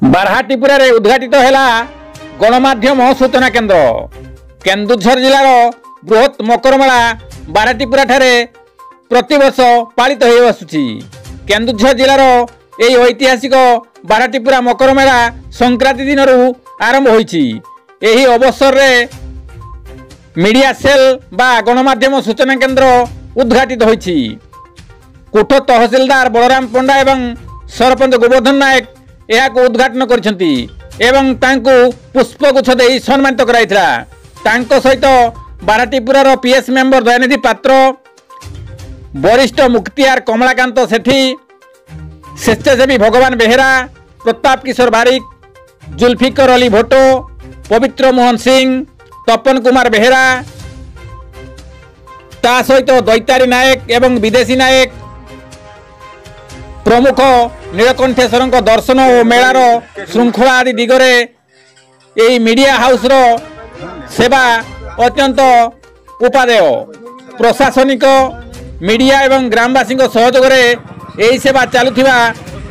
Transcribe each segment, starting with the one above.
बारहाटीपुरा रे उद्घाटित है गणमाध्यम सूचना केन्द्र। केन्दुझर जिलार बृहत मकरमेला बारहाटीपुरा ठारे प्रतिवर्ष पालित हो आसुछि। केन्दुझर जिलार यह ऐतिहासिक बारहाटीपुरा मकरमेला संक्रांति दिन आरंभ होइछि। एही अवसर रे मीडिया सेल बा गणमाध्यम सूचना केन्द्र उद्घाटित होइछि। कोठ तहसीलदार बलराम पंडा एवं सरपंच गोवर्धन नायक यह उद्घाटन करछंती एवं तांको पुष्पगुच्छ देई सम्मानित कराइथिला। तांको सहित बारहाटीपुरार पीएस मेंबर दयानिधि पात्र, वरिष्ठ मुक्तियार कमलाकांत सेठी, स्वेच्छासेवी भगवान बेहेरा, प्रताप किशोर बारिक, जुल्फिकर अली भोटो, पवित्र मोहन सिंह, तपन कुमार बेहेरा, ता सहित दैतारी नायक एवं विदेशी नायक प्रमुख नीलकंठेश्वर दर्शन और मेलार श्रृंखला आदि दिगरे यही मीडिया हाउस रो सेवा अत्यंत उपादेय। प्रशासनिक मीडिया एवं ग्रामवासी सहयोग रे यही सेवा चलुथिबा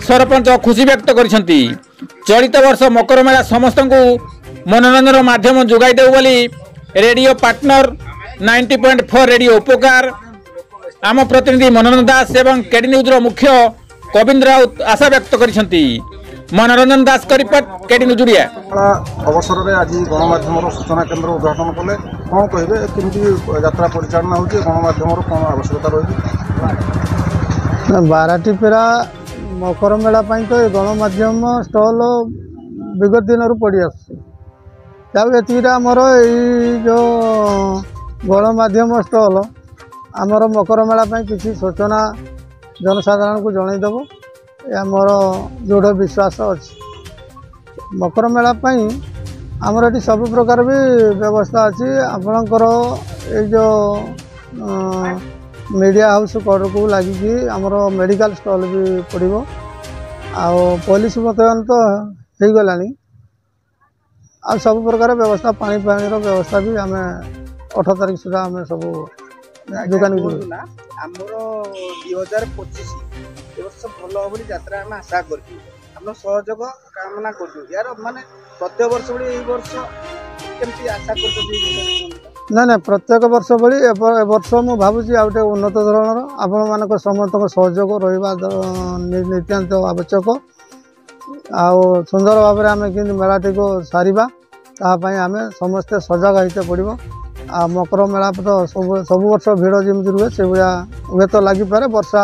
सरपंच खुशी व्यक्त करिसंती। चलित वर्ष मकर मेला समस्त को मनोरंजन माध्यम जोगाई देउ बोली रेडियो पार्टनर 90.4 रेडियो उपकार आम प्रतिनिधि मनोरंजन दास एवं केडी न्यूज रो मुख्य कविंद्र राउत आशा व्यक्त करिसंती। मनोरंजन दास का रिपोर्ट, केडी न्यूज उड़िया। अवसर में आज गणमाध्यम सूचना केन्द्र उद्घाटन कले कौन कहे केमती यात्रा परिचालना होची गणमाध्यम कौन आवश्यकता रही। बारहाटीपुरा मकर मेला तो गणमाध्यम स्टल विगत दिन पड़ी आसमर जो गणमाध्यम स्टल आमर मकर मेला किसी सूचना जनसाधारण को जनईदेव आमर दृढ़ विश्वास अच्छी। मकर मेला आमर ये सब प्रकार भी व्यवस्था अच्छी। आपणकर जो मीडिया हाउस कड़ को लगिकी आमर मेडिकल स्टल भी पड़ो आउ पुलिस मुतयन तो हो गला आ सब प्रकार व्यवस्था पानी व्यवस्था भी आम 8 तारीख सुधा आम सब दुकान आमर 2025 वर्ष भल हो यात्रा आम आशा कर सहयोग कामना कर माने प्रत्येक वर्ष भली वर्ष केमती आशा कर ना प्रत्येक वर्ष भली वर्ष मु भावुची आउटे उन्नत धरणर आपण मानक समस्त सहयोग रहिबा नित्यांत आवश्यक। आउ सुंदर भाव में आम कि मेलाटी को सारिबा तापाई आम समस्ते सजग होते पड़ो। आ मकर मेला तो सब वर्ष भिड़ जमी रुए से भाया हुए तो लगिपे वर्षा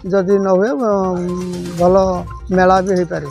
जदि न हुए भल मेला भी हो पार।